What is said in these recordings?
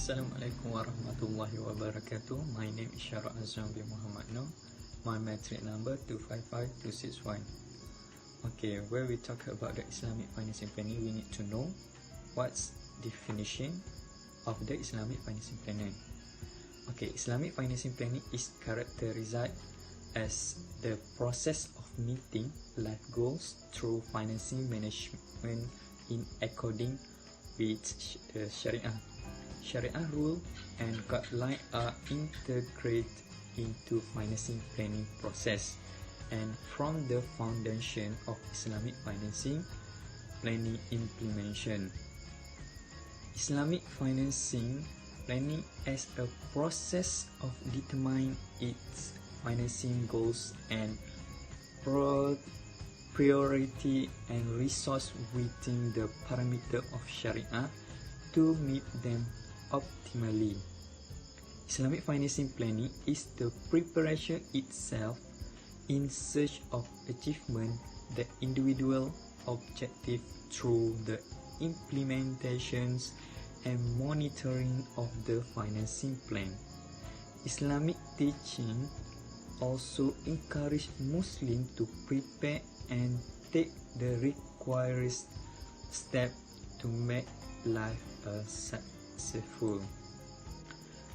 Assalamualaikum warahmatullahi wabarakatuh. My name is Syahrul Azwan bin Muhammad Noor. My matric number 255261. Okay, where we talk about the Islamic financing planning, we need to know what's definition of the Islamic financing planning. Okay, Islamic financing planning is characterized as the process of meeting life goals through financing management in according with Sharia. Sharia rule and guidelines are integrated into financing planning process, and from the foundation of Islamic financing planning implementation. Islamic financing planning as a process of determining its financing goals and priority and resource within the parameter of Sharia to meet them optimally. Islamic financing planning is the preparation itself in search of achievement the individual objective through the implementations and monitoring of the financing plan. Islamic teaching also encourage Muslims to prepare and take the required step to make life successful.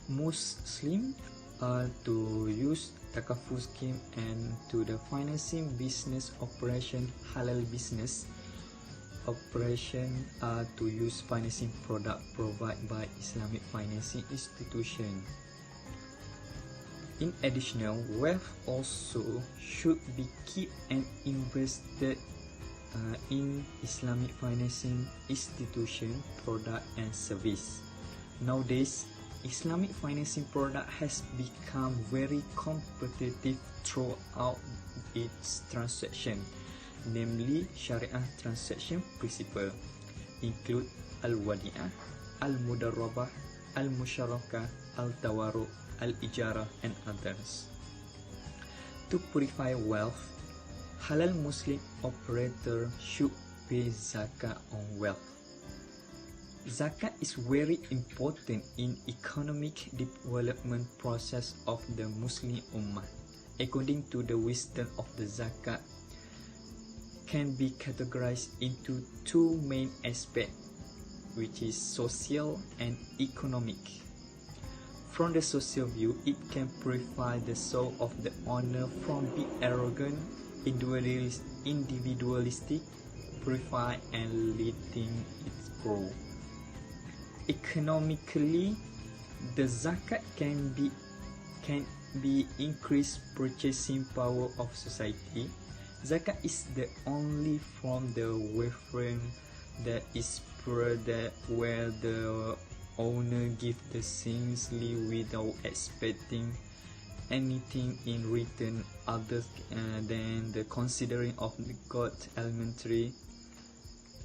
Muslims are to use takaful scheme and to the financing business operation halal business operation are to use financing product provided by Islamic financing institution. In addition, wealth also should be kept and invested in Islamic financing institution, product and service. Nowadays, Islamic financing product has become very competitive throughout its transaction, namely Sharia transaction principle include al-wadi'ah, al-mudarrabah, al-musyarakah, al-tawarruq, al-ijarah and others. To purify wealth, halal Muslim operator should pay zakat on wealth. Zakat is very important in economic development process of the Muslim Ummah. According to the wisdom of the zakat can be categorized into two main aspects, which is social and economic. From the social view, it can purify the soul of the owner from being arrogant, individualistic, purify and letting it grow. Economically, the zakat can be increased purchasing power of society. Zakat is the only from the welfare that is poor, that where the owner give the things without expecting anything in return other than the considering of the God elementary.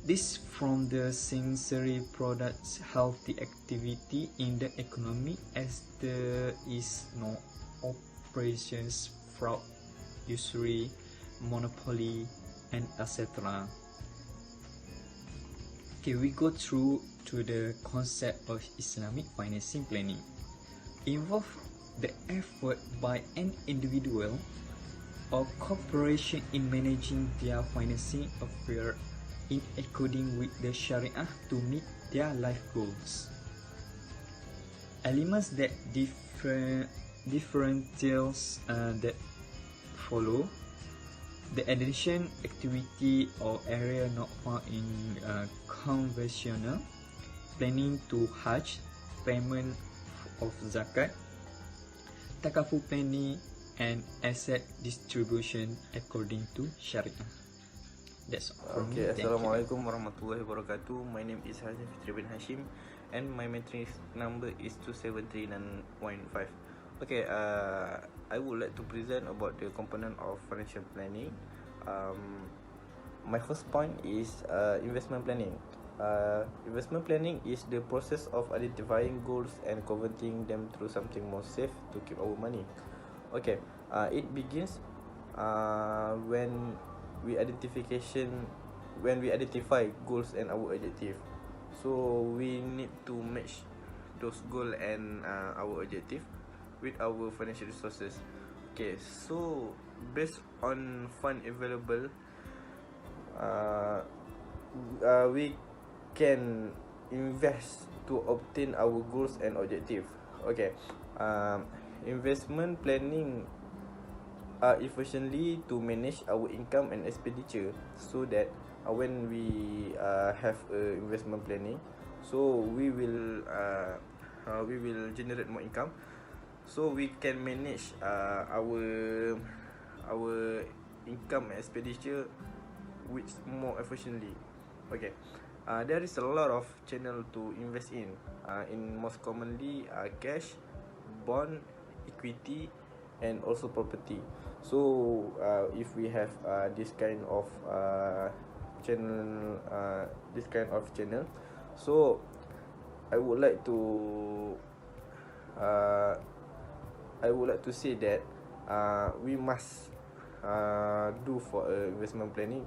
This from the sensory products healthy activity in the economy as there is no operations, fraud, usury, monopoly and etc. Okay, we go through to the concept of Islamic financing planning. Involve the effort by an individual or corporation in managing their financing affairs in according with the Sharia to meet their life goals. Elements that differentials that follow: the addition activity or area not found in conventional planning to Hajj, payment of zakat, takaful planning and asset distribution according to Sharia. That's all. Okay, Assalamualaikum warahmatullahi wabarakatuh. My name is Hazim Fitri bin Hashim and my matric number is 273.5. Okay, I would like to present about the component of financial planning. My first point is investment planning. Investment planning is the process of identifying goals and converting them through something more safe to keep our money. Okay, it begins when we identify goals and our objective. So we need to match those goal and our objective with our financial resources. Okay, so based on fund available, uh, we can invest to obtain our goals and objective. Okay, investment planning efficiently to manage our income and expenditure, so that when we have investment planning, so we will generate more income, so we can manage our income and expenditure which more efficiently. Okay, there is a lot of channel to invest in most commonly cash, bond, equity, and also property. So if we have this kind of channel, so I would like to uh, say that we must do for investment planning,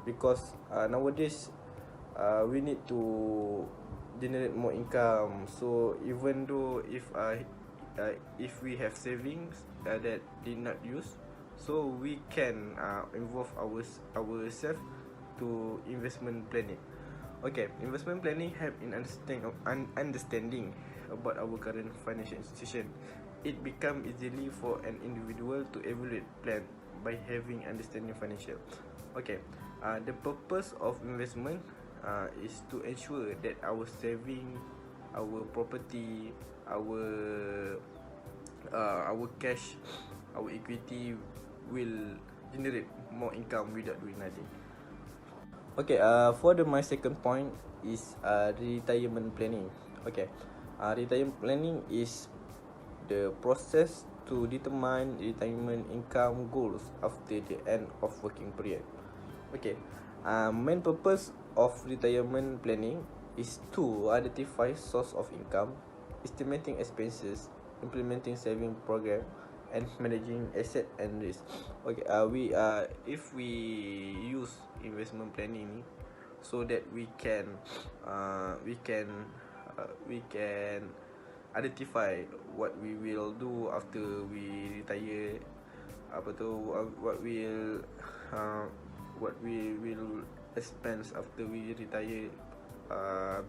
because nowadays we need to generate more income. So even though if we have savings that did not use, so we can involve ourselves to investment planning. Okay, investment planning help in understanding about our current financial institution. It become easily for an individual to evaluate plan by having understanding financial. Okay, the purpose of investment is to ensure that our saving, our property, our cash, our equity will generate more income without doing nothing. Okay, my second point is retirement planning. Okay, retirement planning is the process to determine retirement income goals after the end of working period. Okay, main purpose of retirement planning is to identify source of income, estimating expenses, implementing saving program, and managing asset and risk. Okay, if we use investment planning so that we can identify what we will do after we retire, what we will expense after we retire,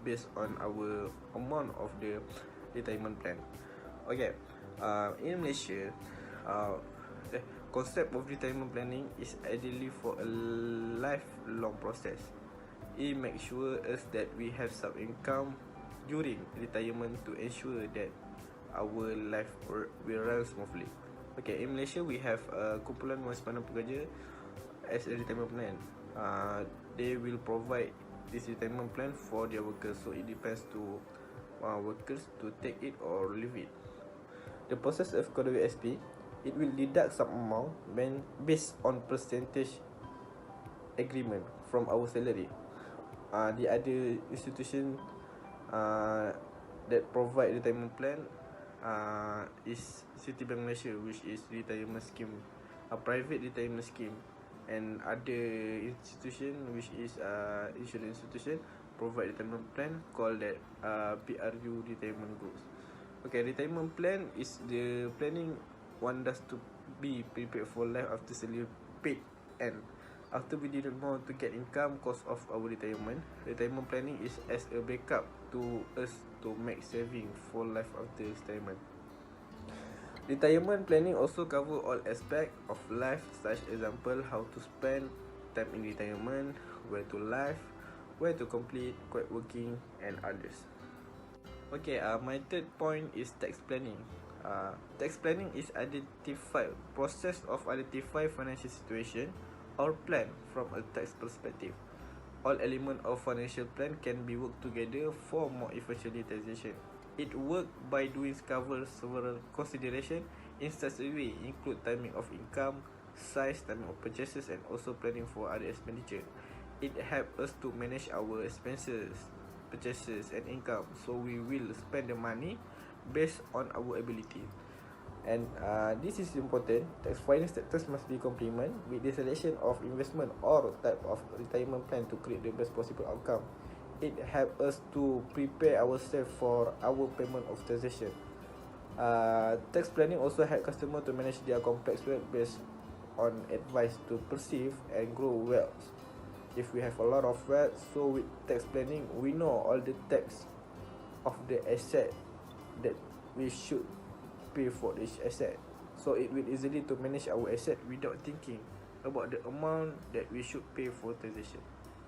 based on our amount of the retirement plan. Okay, in Malaysia, the concept of retirement planning is ideally for a lifelong process. It makes sure us that we have some income during retirement to ensure that our life will run smoothly. Okay, in Malaysia we have kumpulan wang simpanan pekerja as a retirement plan. They will provide this retirement plan for their workers, so it depends to workers to take it or leave it. The process of KWSP, it will deduct some amount based on percentage agreement from our salary. The other institution that provide retirement plan is Citibank Malaysia, which is retirement scheme, a private retirement scheme, and other institution which is insurance institution provide retirement plan called that PRU retirement goals. Okay, retirement plan is the planning one does to be prepared for life after salary paid, and after we didn't know to get income cause of our retirement. Retirement planning is as a backup to us to make saving for life after retirement. Retirement planning also cover all aspect of life, such example how to spend time in retirement, where to live, where to complete, quit working, and others. Okay, my third point is tax planning. Tax planning is process of identify financial situation or plan from a tax perspective. All element of financial plan can be worked together for more efficient taxation. It work by doing cover several consideration in such a way include timing of income, size, timing of purchases, and also planning for other expenditure. It help us to manage our expenses, purchases, and income, so we will spend the money based on our ability. And this is important. Tax finance sectors must be complement with the selection of investment or type of retirement plan to create the best possible outcome. it helps us to prepare ourselves for our payment of transaction. Tax planning also help customer to manage their complex wealth based on advice to perceive and grow wealth. If we have a lot of wealth, so with tax planning, we know all the tax of the asset that we should pay for each asset. So it will easily to manage our asset without thinking about the amount that we should pay for transaction.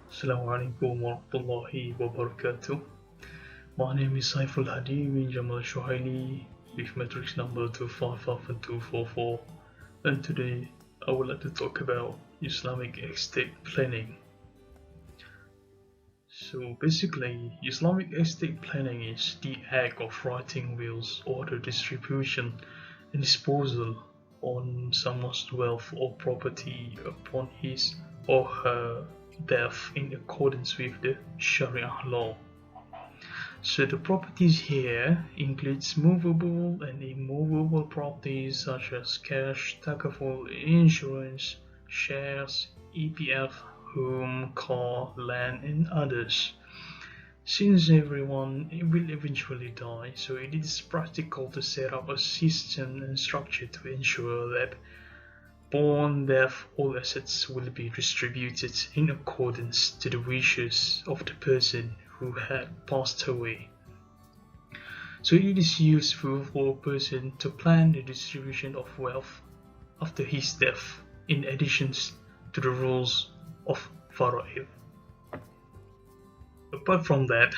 Assalamualaikum warahmatullahi wabarakatuh. My name is Saiful Hadi bin Jamal Shuhaily with matrix number 2551244, and today I would like to talk about Islamic estate planning. So basically, Islamic estate planning is the act of writing wills or the distribution and disposal on someone's wealth or property upon his or her death in accordance with the Sharia law. So the properties here includes movable and immovable properties such as cash, takaful, insurance, shares, EPF, home, car, land, and others. Since everyone will eventually die, so it is practical to set up a system and structure to ensure that upon death all assets will be distributed in accordance to the wishes of the person who had passed away. So it is useful for a person to plan the distribution of wealth after his death in addition to the rules of Fara'id. Apart from that,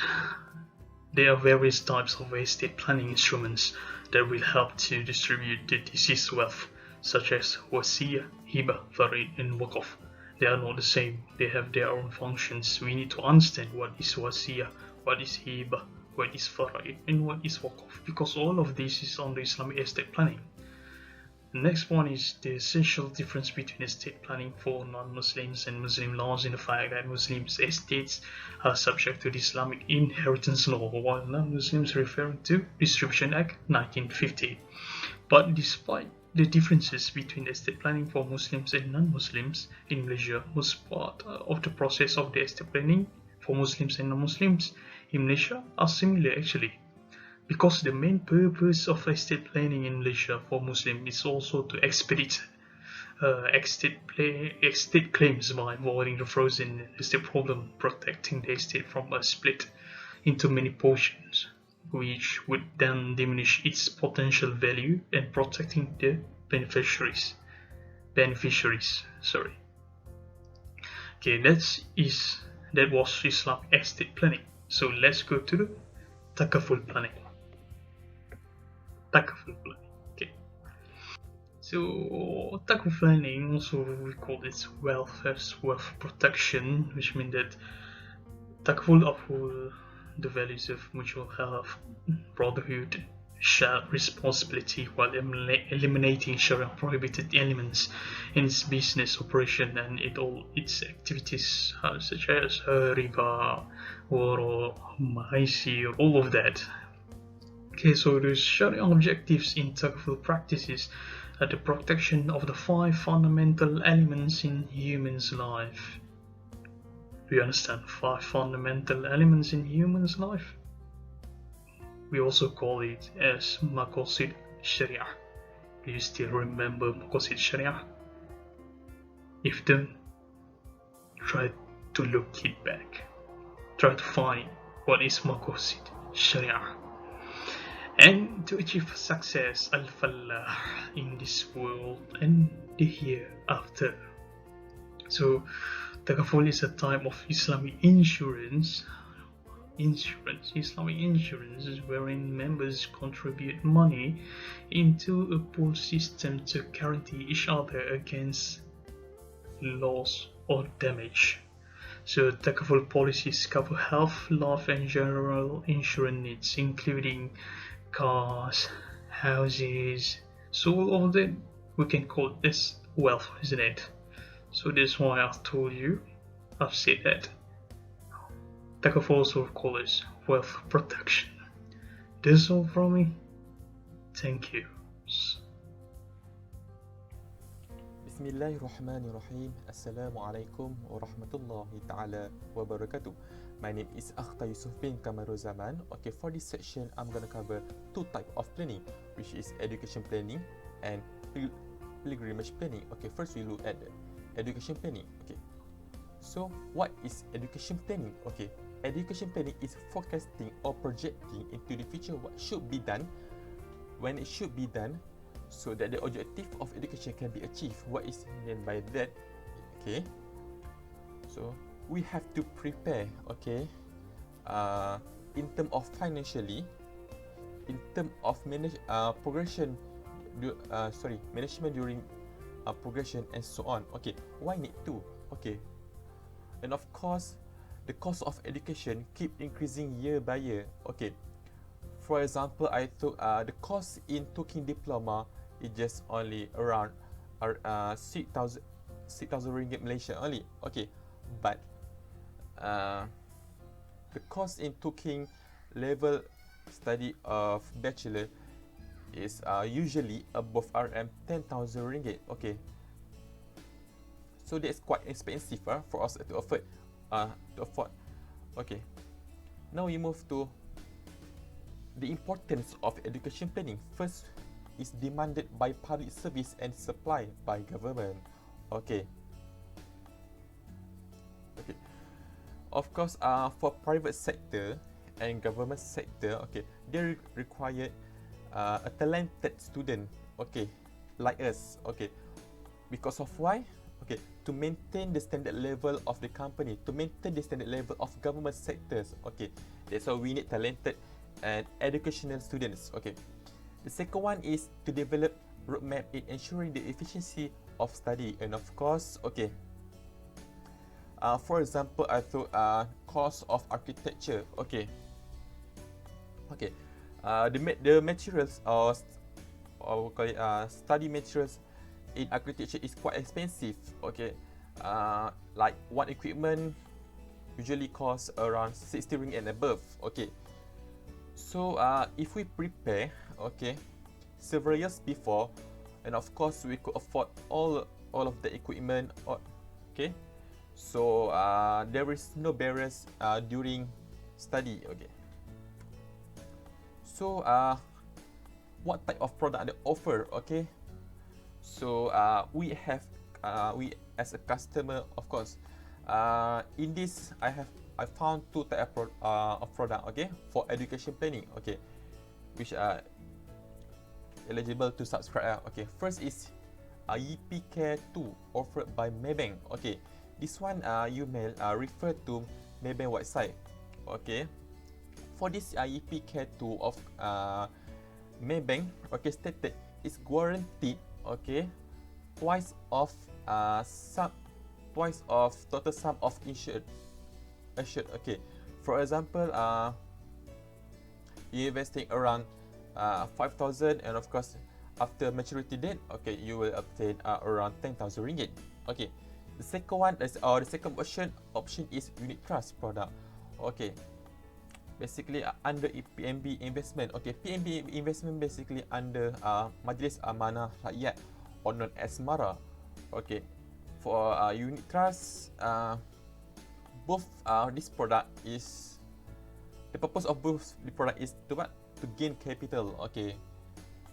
there are various types of estate planning instruments that will help to distribute the deceased wealth, such as wasiyah, hiba, farid, and waqf. They are not the same, they have their own functions. We need to understand what is wasiyah, what is hiba, what is farid, and what is waqf, because all of this is under Islamic estate planning. The next one is the essential difference between estate planning for non-Muslims and Muslim laws, in the fact that Muslims' estates are subject to the Islamic inheritance law, while non-Muslims refer to Distribution Act 1950. But despite the differences between estate planning for Muslims and non-Muslims in Malaysia, most part of the process of the estate planning for Muslims and non-Muslims in Malaysia are similar actually. Because the main purpose of estate planning in Malaysia for Muslims is also to expedite estate claims by avoiding the frozen estate problem, protecting the estate from a split into many portions, which would then diminish its potential value, and protecting the beneficiaries. Sorry. Okay, that was Islamic estate planning. So let's go to the takaful planning. Okay. So takaful planning, also we call this wealth as wealth protection, which means that takaful uphold the values of mutual help, brotherhood, shared responsibility, while eliminating Sharia prohibited elements in its business operation and its activities, such as riba, or maisir, all of that. Okay, so the Sharia objectives in takaful practices are the protection of the 5 fundamental elements in human's life. Do you understand? 5 fundamental elements in human's life? We also call it as Maqasid Sharia. Do you still remember Maqasid Sharia? If don't, try to look it back. Try to find what is Maqasid Sharia. And to achieve success, al-falah, in this world and the hereafter. So, takaful is a type of Islamic insurance. Islamic insurance is wherein members contribute money into a pool system to guarantee each other against loss or damage. So takaful policies cover health, life, and general insurance needs, including cars, houses. So all of that we can call this wealth, isn't it? So that's why I've said that. Takaful also calls wealth protection. That's all from me. Thank you. Bismillahirrahmanirrahim. Assalamualaikum warahmatullahi ta'ala wabarakatuh. My name is Akhtar Yusuf bin Kamarul Zaman. Okay, for this section, I'm gonna cover two types of planning, which is education planning and pilgrimage planning. Okay, first we look at the education planning. Okay, so what is education planning? Okay, education planning is forecasting or projecting into the future what should be done, when it should be done, so that the objective of education can be achieved. What is meant by that? Okay, so we have to prepare, okay, in terms of financially, in terms of progression, management during progression and so on. Okay, why need to? Okay, and of course, the cost of education keep increasing year by year. Okay, for example, I took the cost in taking diploma is just only around 6,000 ringgit Malaysia only. Okay, but the cost in taking level study of bachelor is usually above RM10,000 ringgit. Okay, so that's quite expensive for us to afford. Okay, now we move to the importance of education planning. First is demanded by public service and supply by government. Okay. Okay. Of course, for private sector and government sector, okay, they require a talented student, okay, like us, okay. Because of why? Okay, to maintain the standard level of the company, to maintain the standard level of government sectors, okay. That's why we need talented and educational students, okay. The second one is to develop roadmap in ensuring the efficiency of study, and of course, okay. For example, I thought course of architecture. Okay. Okay. The materials or we call it study materials in architecture is quite expensive. Okay. Like one equipment usually costs around 60 ringgit and above. Okay. So if we prepare, okay, several years before, and of course we could afford all of the equipment. Okay. So there is no barriers during study. Okay. So what type of product they offer? Okay. So we as a customer, of course, in this I found two type of product. Okay, for education planning. Okay, which are eligible to subscribe. Okay, first is EP Care 2 offered by Maybank. Okay. This one you may refer to Maybank website. Okay, for this EP Care 2 of Maybank, okay, stated is guaranteed, okay, twice of total sum of insured. Okay, for example, you investing around 5,000, and of course after maturity date, okay, you will obtain around 10,000 ringgit. Okay. The second one is the second option is unit trust product. Okay, basically under PNB investment. Okay, PNB investment basically under Majlis Amanah Rakyat, or known as MARA. Okay, for unit trust, both this product is the purpose of both the product is to what? To gain capital. Okay,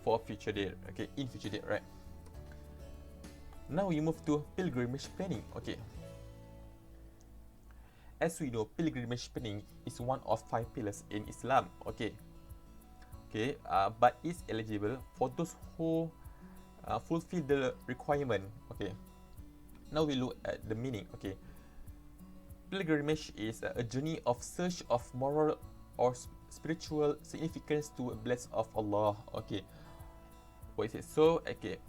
for future date. Okay, in future date, right? Now we move to pilgrimage planning. Okay. As we know, pilgrimage planning is one of 5 pillars in Islam. Okay. Okay. But is eligible for those who fulfill the requirement. Okay. Now we look at the meaning. Okay. Pilgrimage is a journey of search of moral or spiritual significance to a bless of Allah. Okay. What is it? So, okay.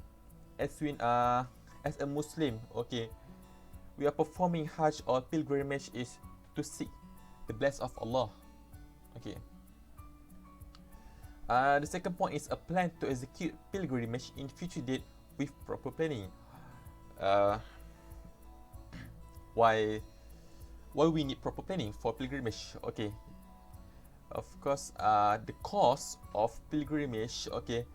As a Muslim, okay, we are performing Hajj or pilgrimage is to seek the bless of Allah. Okay. The second point is a plan to execute pilgrimage in future date with proper planning. Why we need proper planning for pilgrimage? Okay. Of course, the cost of pilgrimage, okay,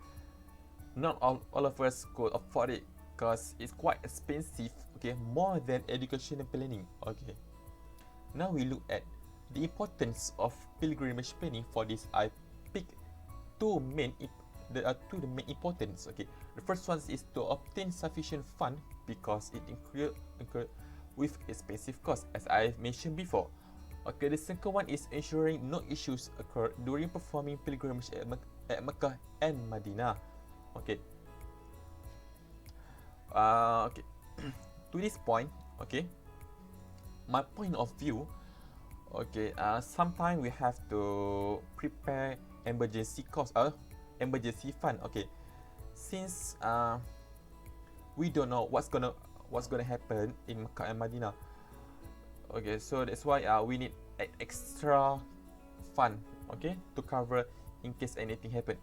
not all of us could afford it, because it's quite expensive. Okay, more than educational planning. Okay, now we look at the importance of pilgrimage planning for this, I pick two main importance. Okay, the first one is to obtain sufficient fund because it incurred with expensive costs, as I mentioned before. Okay, the second one is ensuring no issues occur during performing pilgrimage at Mecca and Medina. Okay. Okay. To this point, okay, my point of view, okay, sometimes we have to prepare emergency fund. Okay, since we don't know what's gonna happen in Mecca and Medina. Okay, so that's why we need extra fund, okay, to cover in case anything happen.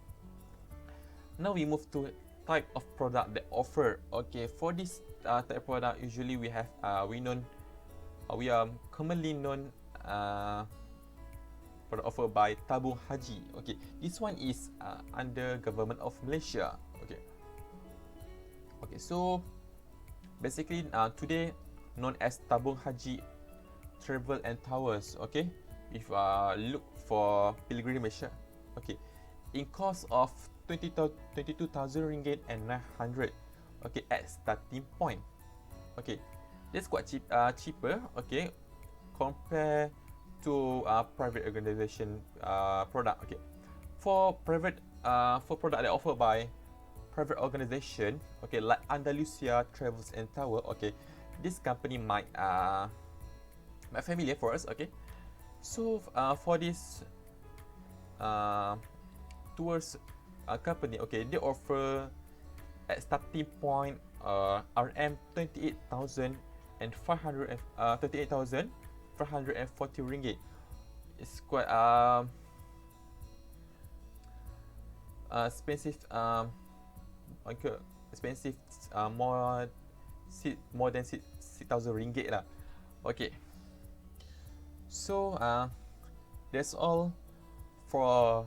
Now we move to type of product that offer. Okay, for this type of product, usually we have we are commonly known product offered by Tabung Haji. Okay, this one is under government of Malaysia. Okay, so basically today known as Tabung Haji Travel and Towers. Okay, if look for pilgrimage, okay, in cost of 22,000 ringgit and 900. Okay, at starting point. Okay, that's quite cheaper. Okay, compare to private organization product. Okay, for product that offered by private organization, okay, like Andalusia Travels and Tower. Okay, this company might familiar for us. Okay, so for this tours company, okay, they offer at starting point RM 28,540 ringgit. It's quite expensive. Okay, expensive. More than 6,000 ringgit lah. Okay. So that's all for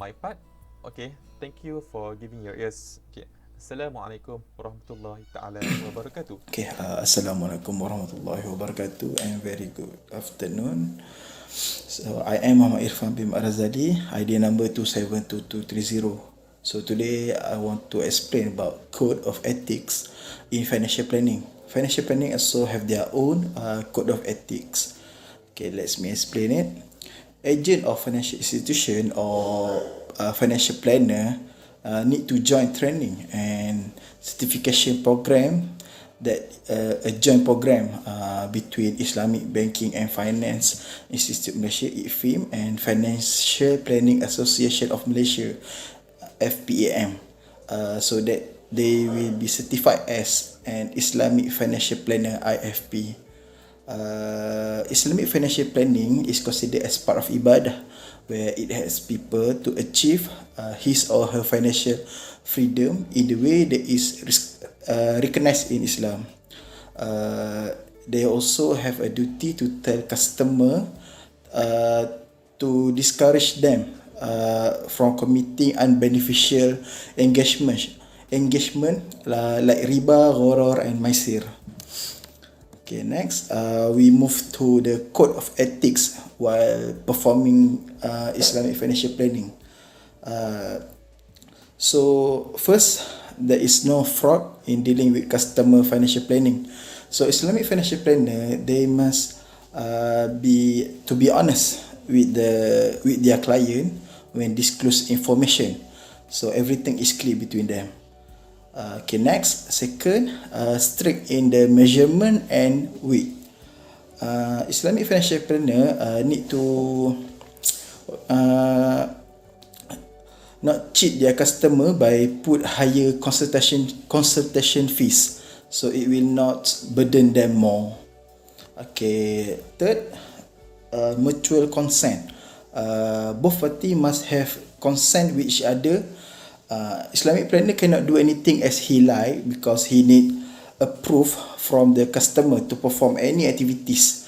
my part. Okay, thank you for giving your ears. Okay, Assalamualaikum warahmatullahi taala wabarakatuh. Okay, Assalamualaikum warahmatullahi wabarakatuh and very good afternoon. So I am Muhammad Irfan bin Razali, ID number 272230. So today I want to explain about code of ethics in financial planning. Financial planning also have their own code of ethics. Okay, let me explain it. Agent of financial institution or financial planner need to join training and certification program that a joint program between Islamic Banking and Finance Institute Malaysia (IFIM) and Financial Planning Association of Malaysia (FPAM), so that they will be certified as an Islamic financial planner (IFP). Islamic financial planning is considered as part of ibadah, where it helps people to achieve his or her financial freedom in the way that is recognized in Islam. They also have a duty to tell customer to discourage them from committing unbeneficial engagement like riba, gharar and maisir. Okay, next we move to the code of ethics while performing Islamic financial planning. So first, there is no fraud in dealing with customer financial planning. So Islamic financial planner, they must be honest with their client when disclose information, so everything is clear between them. Okay, next, second, strict in the measurement and weight. Islamic financial planner need to not cheat their customer by put higher consultation fees, so it will not burden them more. Okay, third, mutual consent. Both parties must have consent with each other. Islamic planner cannot do anything as he like because he need approve from the customer to perform any activities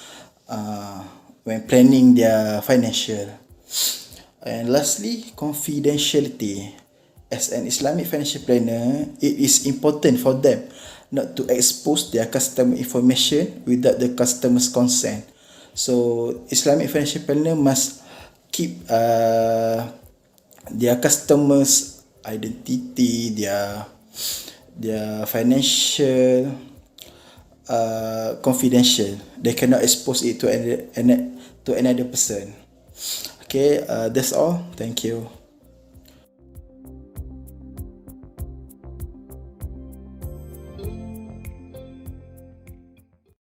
when planning their financial. And lastly, confidentiality. As an Islamic financial planner, it is important for them not to expose their customer information without the customer's consent. So Islamic financial planner must keep their customers' identity, their financial confidential. They cannot expose it to another person. Okay, that's all. Thank you.